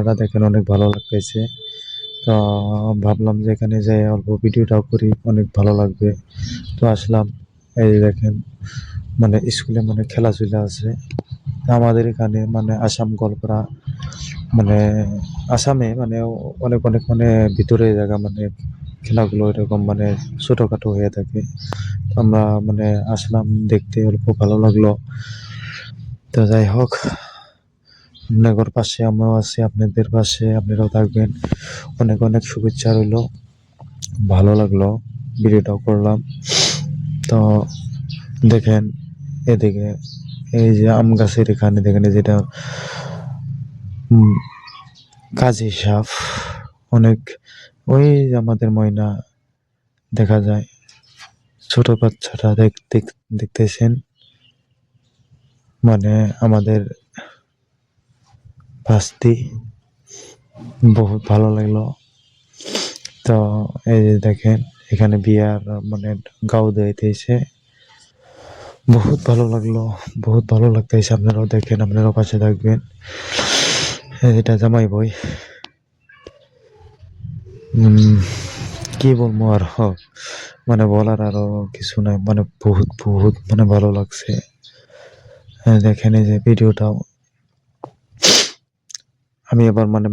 জায়গাটা দেখেন অনেক ভালো লাগতেছে। তো ভাবলাম যে এখানে যাই অল্প ভিডিওটাও করি, অনেক ভালো লাগবে। তো আসলাম। এই যে দেখেন মানে স্কুলে মানে খেলাধুলা আছে। আমাদের এখানে মানে আসাম গোলপাড়া মানে আসামে মানে অনেক অনেক মানে ভিতরে জায়গা মানে খেলাগুলো এরকম মানে ছোটখাটো হয়ে থাকে। তো আমরা মানে আসলাম দেখতে, অল্প ভালো লাগলো। তো যাই হোক, আপনাদের পাশে আমরাও আছি, আপনাদের পাশে আপনারাও থাকবেন। অনেক অনেক শুভেচ্ছা রইলো। ভালো লাগলো, ভিডিওটাও করলাম। তো দেখেন এদিকে এই যে আম গাছের এখানে দেখেন যেটা কাজী সাপ, অনেক ওই যে আমাদের ময়না দেখা যায়। ছোট বাচ্চাটা দেখতেছেন মানে আমাদের ভাস্তি, বহুত ভালো লাগলো। তো এই যে দেখেন এখানে বিয়ার মানে গাও দিতেছে, বহুত ভালো লাগলো, বহুত ভালো লাগতেছে। আপনারাও দেখেন, আপনারাও পাশে থাকবেন। এটা জামাই বই, কি বলবো আর মানে বলার আরো কিছু নাই, মানে বহুত বহুত মানে ভালো লাগছে। দেখেন এই যে ভিডিওটাও আমি এবার মানে